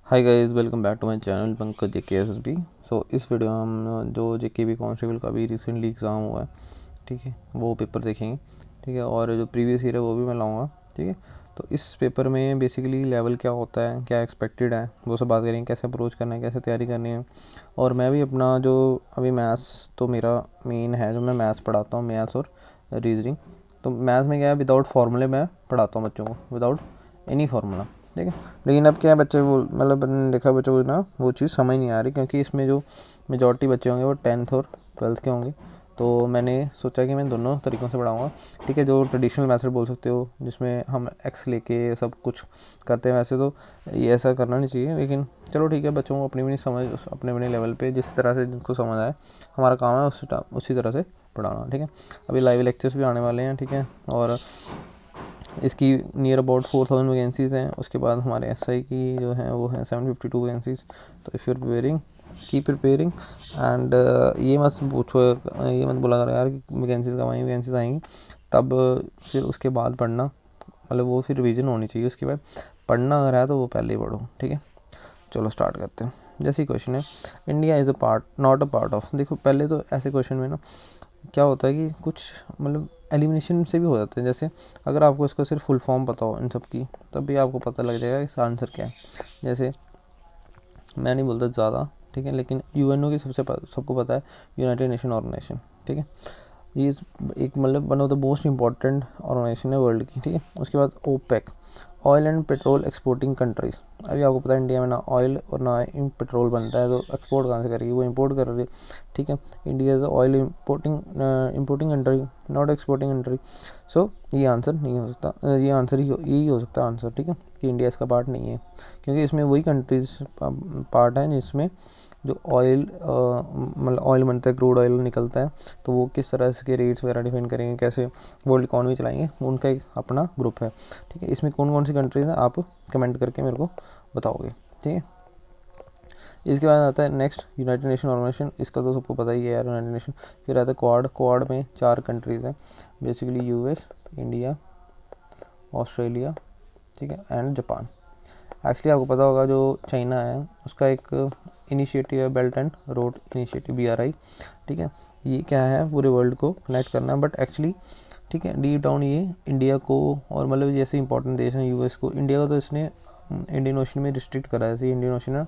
Hi guys, welcome back to my channel Pankaj JKSSB। सो इस video में हम जो JKB कांस्टेबल का भी रिसेंटली एग्ज़ाम हुआ है, ठीक है, वो पेपर देखेंगे, ठीक है। और जो प्रीवियस ईयर है वो भी मैं लाऊंगा, ठीक है। तो इस पेपर में बेसिकली लेवल क्या होता है, क्या एक्सपेक्टेड है, वो सब बात करेंगे, कैसे अप्रोच करना है, कैसे तैयारी करनी है। और मैं भी अपना जो अभी मैथ्स तो मेरा मेन है, जो मैं मैथ्स पढ़ाता हूँ, मैथ्स और रीजनिंग। तो मैथ्स में क्या है, विदाउट फार्मूले मैं पढ़ाता हूँ बच्चों को, विदाउट एनी फार्मूला, ठीक है। लेकिन अब क्या है, बच्चे वो मतलब मैंने देखा बच्चों को ना वो चीज़ समझ नहीं आ रही, क्योंकि इसमें जो मेजॉरिटी बच्चे होंगे वो 10th और 12th के होंगे। तो मैंने सोचा कि मैं दोनों तरीक़ों से पढ़ाऊँगा, ठीक है। जो ट्रेडिशनल मेथड बोल सकते हो, जिसमें हम एक्स लेके सब कुछ करते हैं, वैसे तो ये ऐसा करना नहीं चाहिए, लेकिन चलो ठीक है, बच्चों को अपनी अपनी समझ अपने अपने लेवल पे जिस तरह से जिनको समझ आए, हमारा काम है उसी तरह से पढ़ाना, ठीक है। अभी लाइव लेक्चर्स भी आने वाले हैं, ठीक है। और इसकी नियर अबाउट 4000 वैकेंसीज़ हैं। उसके बाद हमारे SI की जो है वो है 752 वैकेंसीज़। तो if you are preparing, keep preparing. And ये मत पूछो, ये मत बोला करो यार कि वैकेंसीज़ कब आएंगी, वैकेंसीज़ आएंगी तब फिर उसके बाद पढ़ना, मतलब वो फिर रिवीजन होनी चाहिए। उसके बाद पढ़ना अगर है तो वो पहले ही पढ़ो, ठीक है। चलो स्टार्ट करते हैं। जैसे क्वेश्चन है, India is a part not a part of. देखो पहले तो ऐसे क्वेश्चन में ना क्या होता है कि कुछ मतलब एलिमिनेशन से भी हो जाते हैं। जैसे अगर आपको इसका सिर्फ फुल फॉर्म पता हो इन सब की, तब भी आपको पता लग जाएगा इसका आंसर क्या है। जैसे मैं नहीं बोलता ज़्यादा, ठीक है, लेकिन UNO की सबको पता है, यूनाइटेड नेशन ऑर्गेनाइजेशन, ठीक है। ये एक मतलब one of the most important organisation है वर्ल्ड की, ठीक है। उसके बाद OPEC, oil and petrol exporting countries. अभी आपको पता है इंडिया में ना ऑयल और ना पेट्रोल बनता है, तो एक्सपोर्ट कहाँ से करेगी, वो इंपोर्ट कर रही है, ठीक है। India is oil importing country, not exporting country. So ये आंसर नहीं हो सकता, ये आंसर यही हो सकता है आंसर, ठीक है, कि इंडिया इसका पार्ट नहीं है, क्योंकि इसमें वही कंट्रीज पार्ट है जिसमें जो ऑयल मतलब ऑयल बनता है, क्रूड ऑयल निकलता है, तो वो किस तरह से रेट्स वगैरह डिफाइन करेंगे, कैसे वर्ल्ड इकॉनमी चलाएंगे, उनका एक अपना ग्रुप है, ठीक है। इसमें कौन कौन सी कंट्रीज हैं आप कमेंट करके मेरे को बताओगे, ठीक है। इसके बाद आता है नेक्स्ट यूनाइटेड नेशन ऑर्गेनाइजेशन। इसका तो सबको पता ही है यार, यूनाइटेड नेशन। फिर आता है क्वाड में 4 कंट्रीज़ हैं बेसिकली, US, इंडिया, ऑस्ट्रेलिया, ठीक है, एंड जापान। एक्चुअली आपको पता होगा जो चाइना है उसका एक इनिशिएटिव है, belt and road initiative, BRI, ठीक है। ये क्या है, पूरे वर्ल्ड को कनेक्ट करना है, बट एक्चुअली ठीक है, डीप डाउन ये इंडिया को और मतलब जैसे इंपॉर्टेंट देश हैं US को, इंडिया को तो इसने इंडियन ओशन में रिस्ट्रिक्ट करा है। जैसे इंडियन ओशन है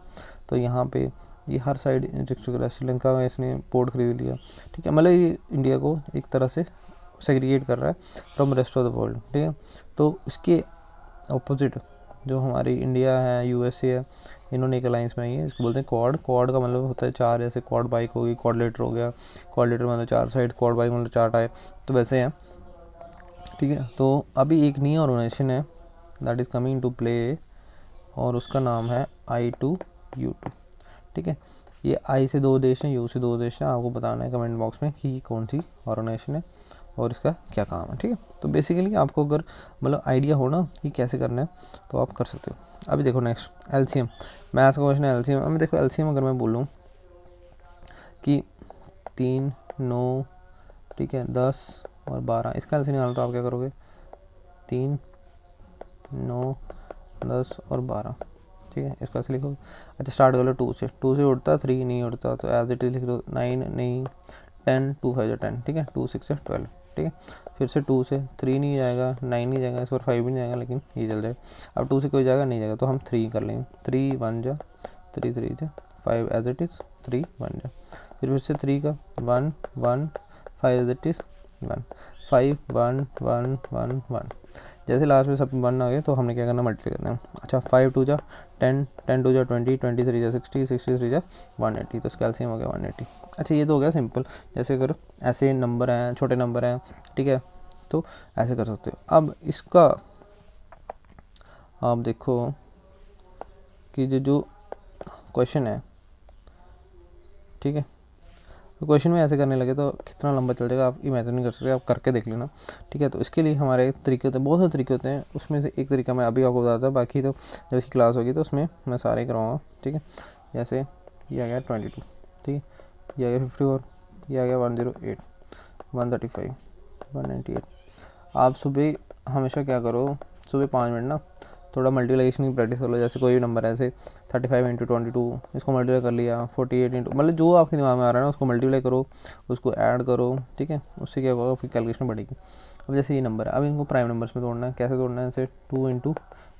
तो यहाँ पे ये हर साइड रिस्ट्रिक्ट करा है। श्रीलंका में इसने पोर्ट खरीद लिया, ठीक है। मतलब ये इंडिया को एक तरह से सेग्रीगेट कर रहा है from rest of the world, ठीक है। तो इसके अपोजिट जो हमारी इंडिया है, USA है, इन्होंने एक अलाइंस बनाई है, इसको बोलते हैं क्वाड का मतलब होता है 4, जैसे क्वाड बाइक होगी, क्वाडलेटर हो गया, क्वाडलेटर मतलब 4 साइड, क्वाड बाइक मतलब 4 टायर, तो वैसे हैं, ठीक है। तो अभी एक नई ऑर्गेनाइजेशन है that is coming to play, और उसका नाम है I2U2, ठीक है। ये I से 2 देश हैं, U से 2 देश हैं। आपको बताना है कमेंट बॉक्स में कि कौन सी ऑर्गेनाइजेशन है और इसका क्या काम है, ठीक है। तो बेसिकली आपको अगर मतलब आइडिया हो ना कि कैसे करना है तो आप कर सकते हो। अभी देखो नेक्स्ट LCM, मैथ्स का क्वेश्चन है LCM। अभी देखो LCM अगर मैं बोलूँ कि 3, 9, ठीक है, 10 और 12, इसका LCM निकालो तो आप क्या करोगे, 3, 9, 10 और 12, ठीक है। इसका से लिखो। अच्छा स्टार्ट कर लो 2 से, 2 से उठता, 3 नहीं उठता, तो एज इट इज लिख दो, 9 नहीं, 10, 2 5 10, ठीक है, 2 6 से 12, ठीक है। फिर से 2 से 3 नहीं जाएगा, 9 नहीं जाएगा, इस बार 5 भी नहीं जाएगा, लेकिन ये चल जाएगा। अब 2 से कोई जाएगा नहीं जाएगा, तो हम 3 कर लेंगे, 3 1 जा, 3 3 जा 5 एज इट इज़, 3 1 जा। फिर से 3 का 1 1 5 एज इट इज़ 1 5 1 1 1 1। जैसे लास्ट में सब 1 आ गए तो हमने क्या करना, मल्टीप्लाई करना है। अच्छा 5 2 जा 10, 10 2 जा 20, 23 जा 60, 63 जा 180, तो इसका एलसीएम हो गया 180। अच्छा ये तो हो गया सिंपल। जैसे अगर ऐसे नंबर हैं, छोटे नंबर हैं, ठीक है, तो ऐसे कर सकते हो। अब इसका आप देखो कि जो क्वेश्चन है, ठीक है, तो क्वेश्चन में ऐसे करने लगे तो कितना लंबा चल जाएगा आप इमेजिन नहीं कर सकते, आप करके देख लेना, ठीक है। तो इसके लिए हमारे तरीके होते हैं, बहुत सारे तरीके होते हैं, उसमें से एक तरीका मैं अभी आपको बताता हूँ, बाकी तो जब इसकी क्लास होगी तो उसमें मैं सारे कराऊँगा, ठीक है। जैसे ये आ गया 22, ठीक है, ये आ गया 54, ये आ गया 108, 135, 198। आप सुबह हमेशा क्या करो, सुबह 5 मिनट ना थोड़ा मल्टीप्लिकेशन की प्रैक्टिस कर लो। जैसे कोई भी नंबर है, ऐसे 35 इंटू 22, इसको मल्टीप्लाई कर लिया, 48 इंटू, मतलब जो आपके दिमाग में आ रहा है ना उसको मल्टीप्लाई करो, उसको ऐड करो, ठीक है। उससे क्या होगा, आपकी कैलकुलेशन बढ़ेगी। अब जैसे ये नंबर है, अब इनको प्राइम नंबर्स में तोड़ना है। कैसे तोड़ना है, जैसे 2 इंटू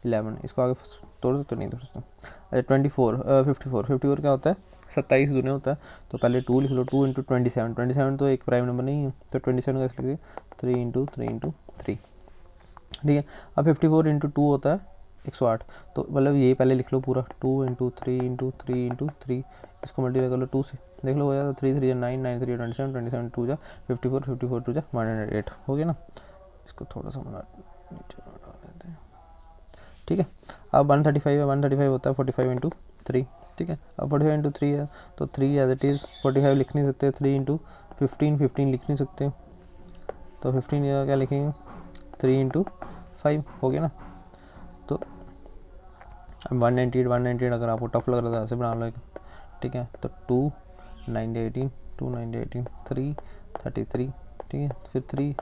11, इसको आगे तोड़ सकते नहीं तोड़ सकते। अच्छा 54 क्या होता है, 27 दूने होता है। तो पहले 2 लिख लो, 2 इंटू 27 तो एक प्राइम नंबर नहीं है, तो 27 कैसे लिख दिए, 3 इंटू 3, ठीक है। अब 54 इंटू 2 होता है 108, तो मतलब ये पहले लिख लो पूरा, 2 इंटू 3 इंटू 3 इंटू 3, इसको मल्टीप्लाई कर लो 2 से, देख लो हो जाएगा, 3 3 9, 9 3 27, 27 2 जा 54, 54 2 जा 108, हो गया ना। इसको थोड़ा सा नीचे डाल देते हैं, ठीक है। अब 135 है, 135 होता है 45 इंटू 3, ठीक है। अब 45 इंटू 3 है, तो 3 एज इट इज़, 45 लिख नहीं सकते, 3 इंटू 15 लिख नहीं सकते, तो 15 क्या लिखेंगे, 3 इंटू 5, हो गया ना। तो अब 198 अगर आपको टफ लग रहा था ऐसे बना लो एक, ठीक है। तो 2 9 18 2 9 18 3 33, ठीक है। फिर 3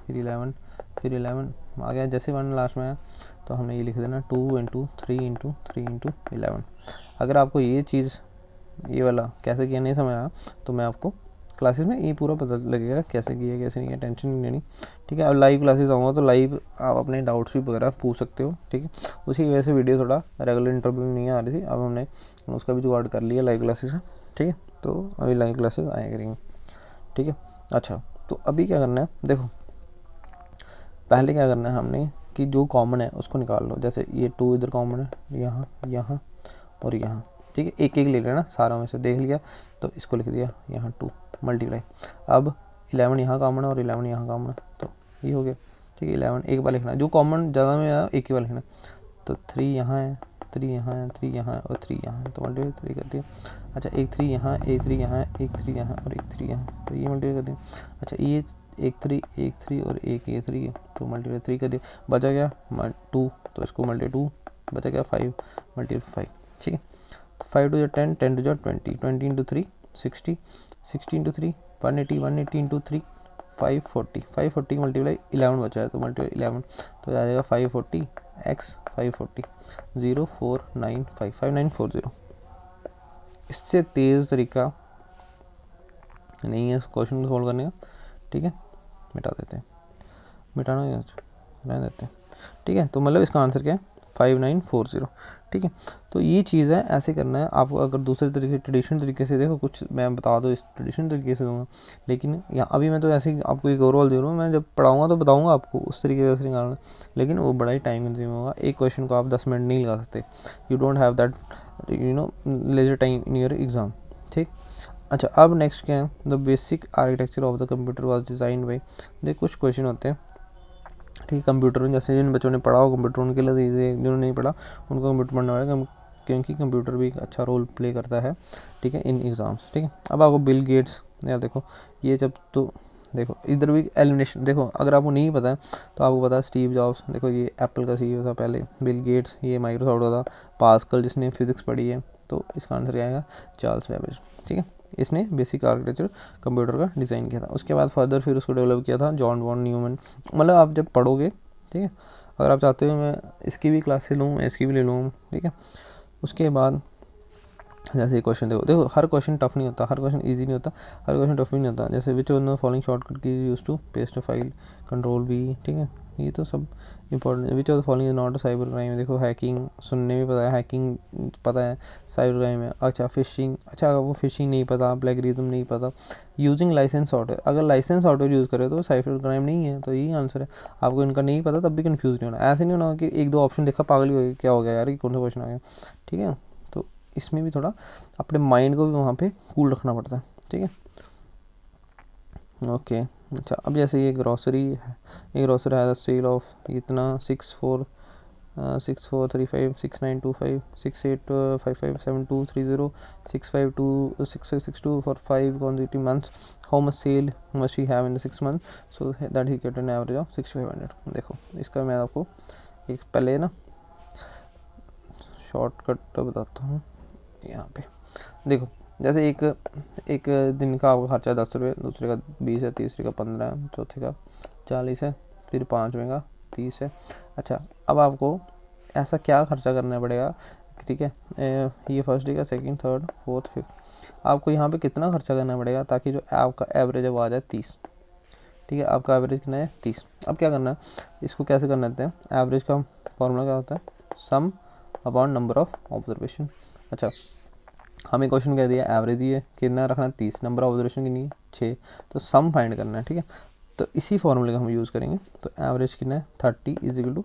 फिर 11 आ गया, जैसे 1 लास्ट में आया तो हमने ये लिख देना 2 इंटू 3 इंटू 3 इंटू 11। अगर आपको ये चीज़, ये वाला कैसे किया नहीं समझ आया, तो मैं आपको क्लासेस में ये पूरा पता लगेगा कैसे किया कैसे नहीं किया, टेंशन नहीं लेनी, ठीक है। अब लाइव क्लासेस आऊँगा तो लाइव आप अपने डाउट्स भी वगैरह पूछ सकते हो, ठीक है। उसी वजह से वीडियो थोड़ा रेगुलर इंटरव्यू नहीं आ रही थी, अब हमने उसका भी जुगाड़ कर लिया लाइव क्लासेस है, ठीक है। तो अभी लाइव क्लासेस आया करेंगे, ठीक है। अच्छा तो अभी क्या करना है, देखो पहले क्या करना है हमने कि जो कॉमन है उसको निकाल लो। जैसे ये 2 इधर कॉमन है, यहाँ और यहाँ, ठीक है। एक एक ले लेना, सारा में से देख लिया तो इसको लिख दिया यहाँ 2 मल्टीप्लाई। अब 11 यहाँ कॉमन है और 11 यहाँ कॉमन है, तो ये हो गया, ठीक है। 11 एक बार लिखना, जो कॉमन ज़्यादा में आया एक ही बार लिखना। तो 3 यहाँ है, 3 यहाँ है, 3 यहाँ है और 3 यहाँ है, तो मल्टीप्लाई 3 कर दिया। अच्छा एक 3 यहाँ, एक 3 यहाँ, एक 3 यहाँ और एक 3 यहाँ, तो ये मल्टीप्लाई कर दिया। अच्छा ये एक 3 और एक ये 3 है, तो मल्टीप्लाई 3 कर दिया। बचा गया 2, तो इसको मल्टीप्लाई 2, बचा गया 5 मल्टीप्लाई 5, ठीक है। 5 to 10, 10 to 20, 20 into 3 60, 60 into 3 180, 180 into 3 540, 540 multiply 11 बचा है, तो मल्टीप्लाई 11 तो आ जाएगा 540 x 540 0495 5940। इससे तेज़ तरीका नहीं है इस क्वेश्चन को सॉल्व करने का, ठीक है। मिटा देते हैं, मिटाना रहने देते हैं, ठीक है। तो मतलब इसका आंसर क्या है, 5940, ठीक है। तो ये चीज़ है, ऐसे करना है आपको। अगर दूसरे तरीके ट्रेडिशनल तरीके से, देखो कुछ मैं बता दो इस ट्रेडिशनल तरीके से दूंगा, लेकिन यहाँ अभी मैं तो ऐसे ही आपको एक ओवरऑल दे रहा हूँ, मैं जब पढ़ाऊँगा तो बताऊँगा आपको उस तरीके से निकालना, लेकिन वो बड़ा ही टाइम कंज्यूम होगा। एक क्वेश्चन को आप 10 मिनट नहीं लगा सकते, you don't have that leisure time in your exam, ठीक। अच्छा अब नेक्स्ट क्या है, the basic architecture of the computer was design by, देख कुछ क्वेश्चन होते हैं, ठीक है। कंप्यूटर में जैसे जिन बच्चों ने पढ़ा हो कंप्यूटर उनके लिए ईजी है, जिन्होंने नहीं पढ़ा उनको कंप्यूटर पढ़ना पड़ेगा, क्योंकि कंप्यूटर भी एक अच्छा रोल प्ले करता है, ठीक है, इन एग्ज़ाम्स, ठीक है। अब आपको बिल गेट्स, यार देखो ये जब तो देखो इधर भी एलिमिनेशन, देखो अगर आपको नहीं पता है तो आपको पता है स्टीव जॉब्स, देखो ये एप्पल का सीईओ था पहले, बिल गेट्स ये माइक्रोसॉफ्ट का था, पास्कल जिसने फिजिक्स पढ़ी है, तो इसका आंसर क्या आएगा, चार्ल्स बेबेज, ठीक है। इसने बेसिक आर्किटेक्चर कंप्यूटर का डिज़ाइन किया था। उसके बाद फर्दर फिर उसको डेवलप किया था जॉन वॉन न्यूमैन। मतलब आप जब पढ़ोगे, ठीक है, अगर आप चाहते हो मैं इसकी भी क्लासेस लूँ, मैं इसकी भी ले लूँ, ठीक है। उसके बाद जैसे क्वेश्चन देखो हर क्वेश्चन टफ नहीं होता, हर क्वेश्चन इजी नहीं होता, हर क्वेश्चन टफ भी नहीं होता। जैसे विच वन फॉलोइंग शॉर्टकट की use to paste file, control V, ठीक है, ये तो सब important. Which of the following is not a cyber crime, देखो हैकिंग सुनने में पता है, हैकिंग पता है, साइबर क्राइम है। अच्छा फिशिंग, अच्छा वो फिशिंग नहीं पता, प्लेगरिज्म नहीं पता। यूजिंग लाइसेंस सॉफ्टवेयर, अगर लाइसेंस सॉफ्टवेयर यूज़ करे तो साइबर क्राइम नहीं है, तो यही आंसर है। आपको इनका नहीं पता तब भी कन्फ्यूज़ नहीं होना, ऐसे नहीं होना कि एक दो ऑप्शन देखा पागल ही हो गया, क्या हो गया यार ये कौन सा क्वेश्चन आ गया, ठीक है। तो इसमें भी थोड़ा अपने माइंड को भी वहाँ पे कूल रखना पड़ता है, ठीक है। ओके अच्छा अब जैसे ये ग्रॉसरी है, ये ग्रॉसरी है सेल ऑफ इतना 6435 6925 6855 7230 6562 for 5 consecutive months. How much sale must he have in the 6 months so that he get an average of 6500। देखो इसका मैं आपको एक पहले ना शॉर्टकट बताता हूँ। यहाँ पे देखो जैसे एक दिन का आपका खर्चा 10 रुपये, दूसरे का 20 है, तीसरे का 15 है, चौथे का 40 है, फिर पाँचवें का 30 है। अच्छा अब आपको ऐसा क्या खर्चा करना पड़ेगा, ठीक है, ये फर्स्ट डे का, सेकंड, थर्ड, फोर्थ, फिफ्थ, आपको यहाँ पे कितना खर्चा करना पड़ेगा ताकि जो आपका एवरेज है वो आ जाए 30, ठीक है। आपका एवरेज कितना है 30। अब क्या करना है, इसको कैसे करना देते हैं, एवरेज का फॉर्मूला क्या होता है, सम अपॉन नंबर ऑफ ऑब्जर्वेशन। अच्छा, हमें क्वेश्चन कह दिया एवरेज दिए कितना रखना है 30, नंबर ऑफ ऑब्जर्वेशन कितनी है 6, तो सम फाइंड करना है, ठीक है। तो इसी फॉर्मूले का हम यूज़ करेंगे। तो एवरेज कितना है 30 is equal to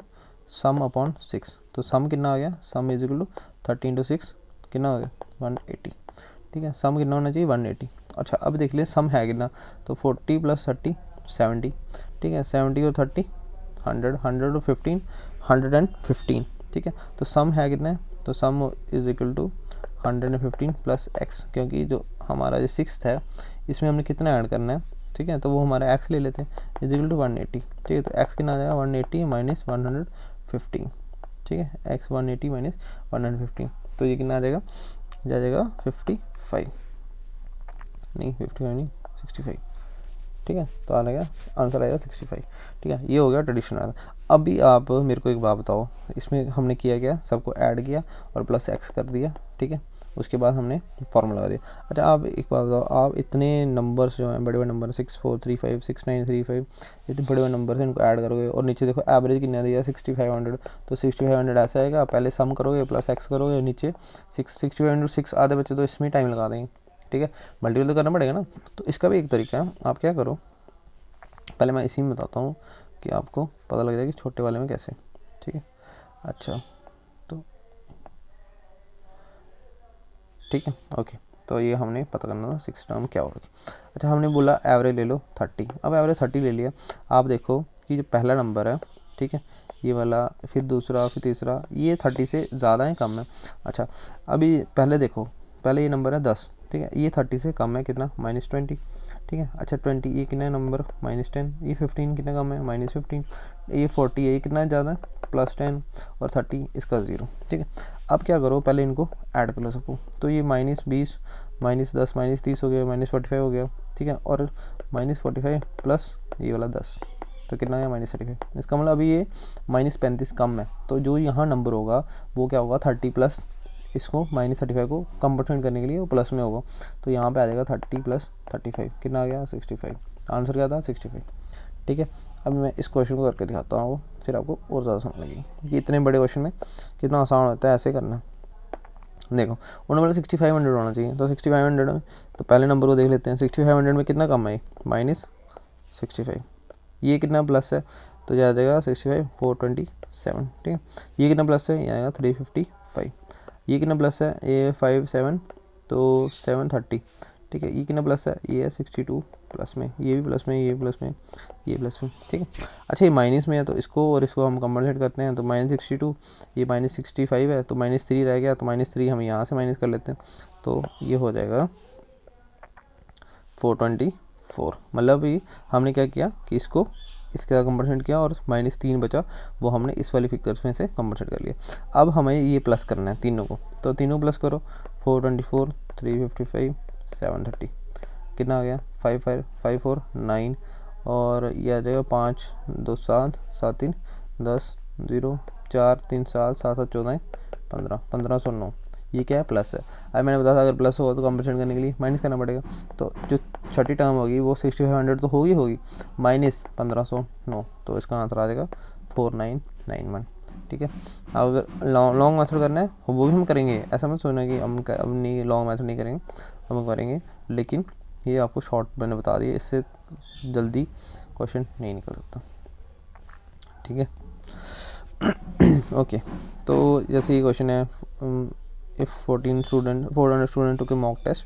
sum upon 6, तो सम कितना आ गया, sum is equal to 30 into 6 कितना हो गया 180, ठीक है। सम कितना होना चाहिए 180। अच्छा, अब देख लिए सम है कितना, तो 40 प्लस 30 70, ठीक है, 70 और 30 100, 100 और 15 115, ठीक है। तो सम है कितना है, तो sum is equal to 115 plus X, क्योंकि जो हमारा जो 6th है इसमें हमने कितना ऐड करना है, ठीक है, तो वो हमारा एक्स ले लेते हैं, इज इक्वल टू 180, ठीक है। तो एक्स कितना आ जाएगा 180 माइनस 115, ठीक है, एक्स 180 माइनस 115, तो ये कितना आ जाएगा, जाएगा 55, नहीं 55 नहीं 65, ठीक है। तो आ जाएगा आंसर आएगा 65, ठीक है। ये हो गया ट्रेडिशनल। अभी आप मेरे को एक बात बताओ, इसमें हमने किया क्या, सबको ऐड किया और प्लस एक्स कर दिया, ठीक है। उसके बाद हमने फॉर्मूला लगा दिया। अच्छा, आप एक बात बताओ, आप इतने नंबर्स जो हैं बड़े बड़े नंबर 6435 6935 इतने बड़े बड़े नंबर हैं, इनको ऐड करोगे और नीचे देखो एवरेज कितना दिया 6500, तो 6500 ऐसा आएगा, पहले सम करोगे प्लस एक्स करोगे, नीचे 6500 आधे बच्चे तो इसमें टाइम लगा देंगे, ठीक है, मल्टीपल तो करना पड़ेगा ना। तो इसका भी एक तरीका है, आप क्या करो, पहले मैं इसी में बताता हूँ कि आपको पता लग जाएगा कि छोटे वाले में कैसे, ठीक है। अच्छा, तो ठीक है, ओके, तो ये हमने पता करना था 6 टर्म क्या हो रही। अच्छा, हमने बोला एवरेज ले लो 30, अब एवरेज 30 ले लिया। आप देखो कि जो पहला नंबर है, ठीक है, ये वाला, फिर दूसरा, फिर तीसरा, ये 30 से ज़्यादा है कम है। अच्छा, अभी पहले देखो, पहले ये नंबर है 10, ठीक है, ये 30 से कम है कितना -20, ठीक है। अच्छा 20, ये कितना नंबर -10, ये 15 कितना कम है -15, ये 40 है, ये कितना ज़्यादा है +10, और 30 इसका 0, ठीक है। अब क्या करो, पहले इनको ऐड कर लो सबको, तो ये -20 -10 -30 हो गया, -45 हो गया, ठीक है, और -45 प्लस ये वाला 10, तो कितना है -35। इसका मतलब अभी ये -35 कम है, तो जो यहाँ नंबर होगा वो क्या होगा 30 प्लस इसको -35 को कंपनसेट करने के लिए वो प्लस में होगा, तो यहाँ पे आ जाएगा 30 प्लस 35 कितना आ गया 65। आंसर क्या था 65, ठीक है। अब मैं इस क्वेश्चन को करके दिखाता हूँ, फिर आपको और ज़्यादा समझ लगेगी कि इतने बड़े क्वेश्चन में कितना आसान होता है ऐसे करना। देखो उन्होंने बोला 6500 होना चाहिए, तो 6500 में तो पहले नंबर को देख लेते हैं, 6500 में कितना कम है -65, ये कितना प्लस है, तो जा जाएगा 65 427, ठीक है। ये कितना प्लस है, ये आएगा 355, ये कितना प्लस है, ये 57 तो 730, ठीक है। ये कितना प्लस है, ये है 62 प्लस में, ये भी प्लस में, ये प्लस में, ये प्लस में, ठीक है। अच्छा, ये माइनस में है तो इसको और इसको हम कंपनसेट करते हैं, तो -62, ये -65 है, तो -3 रह गया, तो -3 हम यहाँ से माइनस कर लेते हैं, तो ये हो जाएगा 424। मतलब ये हमने क्या किया कि इसको इसके साथ कंपनसेट किया और -3 बचा, वो हमने इस वाली फिगर्स में से कंपनसेट कर लिया। अब हमें ये प्लस करना है तीनों को, तो तीनों प्लस करो, 424 355 730 कितना आ गया 5554 और ये आ जाएगा 5 2 7 7 3 10 0 4 3 7 7 7 14 15 1509, ये क्या है प्लस है। अब मैंने बताया था अगर प्लस होगा तो कंपनसेट करने के लिए माइनस करना पड़ेगा, तो जो छठी टर्म होगी वो 6500 तो होगी -1509, तो इसका आंसर आ जाएगा 4991, ठीक है। अब अगर लॉन्ग मेथड करना है वो भी हम करेंगे, ऐसा मत सोचना कि हम नहीं लॉन्ग मेथड नहीं करेंगे, हम करेंगे, लेकिन ये आपको शॉर्ट मैंने बता दिया, इससे जल्दी क्वेश्चन नहीं निकल सकता, ठीक है। ओके, तो जैसे ये क्वेश्चन है, इफ़ 400 स्टूडेंट टू के मॉक टेस्ट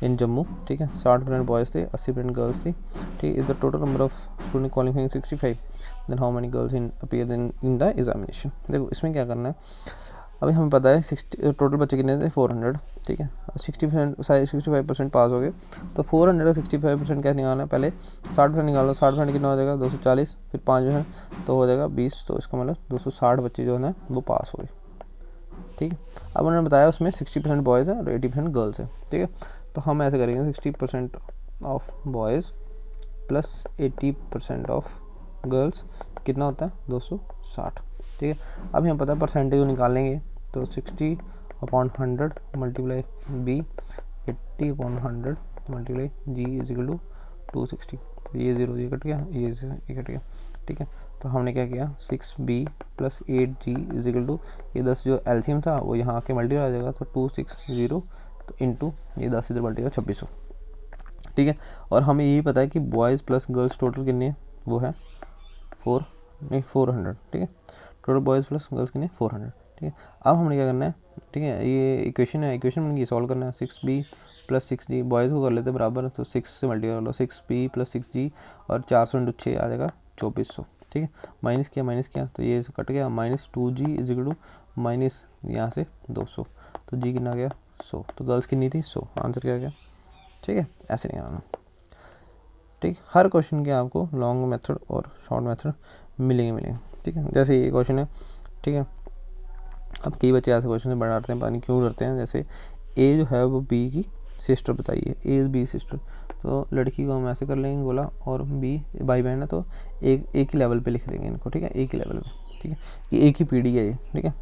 इन जम्मू, ठीक है, 60% बॉयज़ थे, 80% गर्ल्स थी, ठीक है। Is the total number of student qualifying 65, then how many girls in appear in the examination. देखो इसमें क्या करना है, अभी हमें पता है 60 टोटल बच्चे कितने थे 400, ठीक है, 65% पास हो गए, तो 400 का 65% क्या निकालना है, पहले 60% निकालो, 60% कितना हो जाएगा 240, फिर 5% तो हो जाएगा 20, तो इसका मतलब 260 बच्चे जो है वो पास हो गए, ठीक है। अब उन्होंने बताया उसमें 60% बॉयज़ हैं और 80% गर्ल्स हैं, ठीक है। तो हम ऐसे करेंगे 60% of boys plus 80% of girls कितना होता है 260, ठीक ठीक है। अभी हम पता है परसेंटेज को निकालेंगे, तो 60/100 multiply B 80/100 multiply G is equal to 260। तो ये 0 ये कट गया, ये कट गया, ठीक है। तो हमने क्या किया 6b plus 8g is equal to ये 10 जो एलसीएम था वो यहाँ आके मल्टीप्लाई आ जाएगा, तो 260 तो इंटू ये 10 इधर मल्टीप्लाई 2600, ठीक है। और हमें यही पता है कि बॉयज़ प्लस गर्ल्स टोटल कितने हैं, वो है 400, ठीक है। टोटल बॉयज़ प्लस गर्ल्स कितने 400, ठीक है। अब हमने क्या करना है, ठीक है, ये इक्वेशन है, इक्वेशन बन गई, सॉल्व करना है। 6b प्लस 6g बॉयज़ को कर लेते हैं बराबर, तो 6 से मल्टीप्लाई कर लो, 6b प्लस 6g और 400 इंटू 6 आ जाएगा 2400, ठीक है। माइनस किया तो ये कट गया, -2g is equal to minus यहाँ से 200, तो g कितना गया 100, तो गर्ल्स कितनी थी 100, आंसर क्या गया, ठीक है। ऐसे नहीं आना, ठीक। हर क्वेश्चन के आपको लॉन्ग मेथड और शॉर्ट मेथड मिलेंगे, ठीक है। जैसे ये क्वेश्चन है, ठीक है। अब कई बच्चे ऐसे क्वेश्चन से बनाते हैं, पता नहीं क्यों डरते हैं। जैसे ए जो है वो बी की सिस्टर बताइए, ए इज़ बी सिस्टर, तो लड़की को हम ऐसे कर लेंगे गोला, और बी भाई बहन है तो एक ही लेवल पे लिख देंगे इनको, ठीक है, एक ही लेवल पे, ठीक है। ये एक ही पीढ़ी है ये, ठीक है।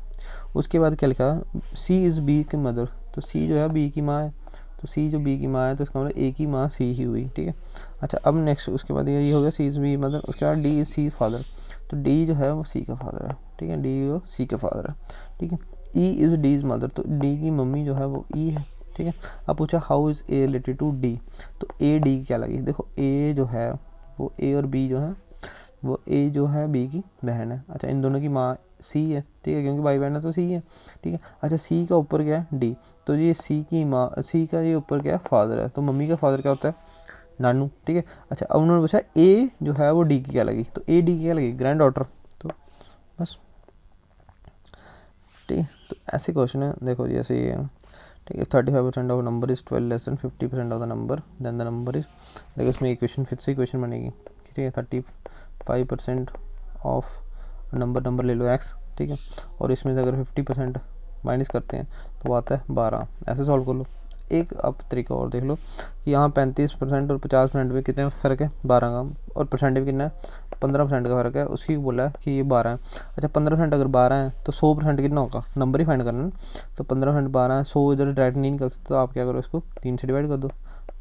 उसके बाद क्या लिखा, सी इज़ बी की मदर, तो सी जो है बी की माँ है, तो सी जो बी की माँ है तो इसका मतलब एक ही माँ सी ही हुई, ठीक है। अच्छा, अब नेक्स्ट उसके बाद ये हो गया सी इज़ बी मदर, उसके बाद डी इज़ सी फादर, तो डी जो है वो सी का फादर है, ठीक है, डी वो सी का फादर है, ठीक है। E is D is mother, तो डी की मम्मी जो है वो ई है, ठीक है। अब पूछा how is A related to D, तो ए डी की क्या लगी, देखो ए जो है वो ए और बी जो है वो ए जो है बी की बहन है। अच्छा, इन दोनों की माँ सी है, ठीक है, क्योंकि भाई बहन है तो सी है, ठीक है। अच्छा, सी का ऊपर क्या है डी, तो ये सी की माँ, सी का ये ऊपर क्या है फादर है, तो मम्मी का फादर क्या होता है नानू, ठीक है। अच्छा, अब उन्होंने पूछा ए जो है वो डी की क्या लगी, तो ए डी की क्या लगी ग्रैंड डॉटर, तो बस, ठीक है। तो ऐसे क्वेश्चन है, देखो जैसे ये है, ठीक है। 35% of number is 12 less than 50% of the number, then the number is, देखो इसमें इक्वेशन फिर से इक्वेशन बनेगी, ठीक है। 35% ऑफ नंबर ले लो x, ठीक है, और इसमें से अगर 50% माइनस करते हैं तो आता है 12, ऐसे सॉल्व कर लो। एक अब तरीका और देख लो कि यहाँ 35% और 50% में कितने फ़र्क है 12 का, और परसेंट में कितना है 15% का फ़र्क है, उसी बोला है कि ये 12 है। अच्छा, 15% अगर 12 है तो 100% कितना होगा, नंबर ही फाइंड करना है, तो 15% 12 है, 100 इधर डायरेक्ट नहीं निकल सकते, तो आप क्या करो इसको 3 से डिवाइड कर दो,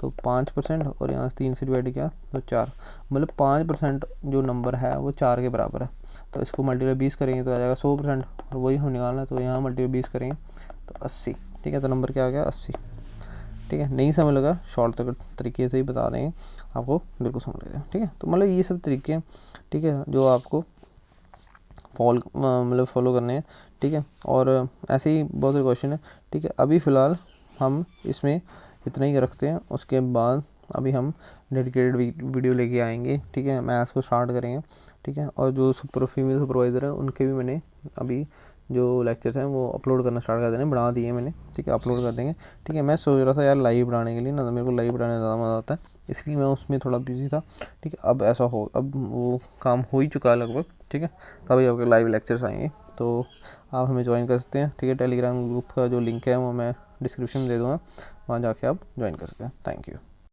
तो 5%, और यहाँ से 3 से डिवाइड किया तो 4, मतलब 5% जो नंबर है वो 4 के बराबर है, तो इसको मल्टीप्लाई 20 करेंगे तो आ जाएगा 100%, और वही हम निकालना है, तो यहाँ मल्टीप्लाई 20 करेंगे तो 80, ठीक है। तो नंबर क्या आ गया 80, ठीक है। नहीं समझ लगा शॉर्ट तरीके से ही बता देंगे आपको, बिल्कुल समझ लेगा, ठीक है। तो मतलब ये सब तरीके हैं, ठीक है, जो आपको फॉलो करने हैं, ठीक है। और ऐसे ही बहुत सारे क्वेश्चन है, ठीक है। अभी फ़िलहाल हम इसमें इतना ही रखते हैं, उसके बाद अभी हम डेडिकेटेड वीडियो लेके आएंगे, ठीक है, मैथ्स को स्टार्ट करेंगे, ठीक है। और जो फीमेल सुपरवाइज़र है उनके भी मैंने अभी जो लेक्चर्स हैं वो अपलोड करना स्टार्ट कर देने, बना दिए मैंने, ठीक है, अपलोड कर देंगे, ठीक है। मैं सोच रहा था यार लाइव बनाने के लिए ना, तो मेरे को लाइव बनाने ज़्यादा मज़ा आता है, इसलिए मैं उसमें थोड़ा बिजी था, ठीक है। अब ऐसा हो, अब वो काम हो ही चुका है लगभग, ठीक है। कभी आपके लाइव लेक्चर्स आएंगे तो आप हमें ज्वाइन कर सकते हैं, ठीक है। टेलीग्राम ग्रुप का जो लिंक है वो मैं डिस्क्रिप्शन में दे दूँगा, वहाँ जाके आप ज्वाइन कर सकते हैं। Thank you.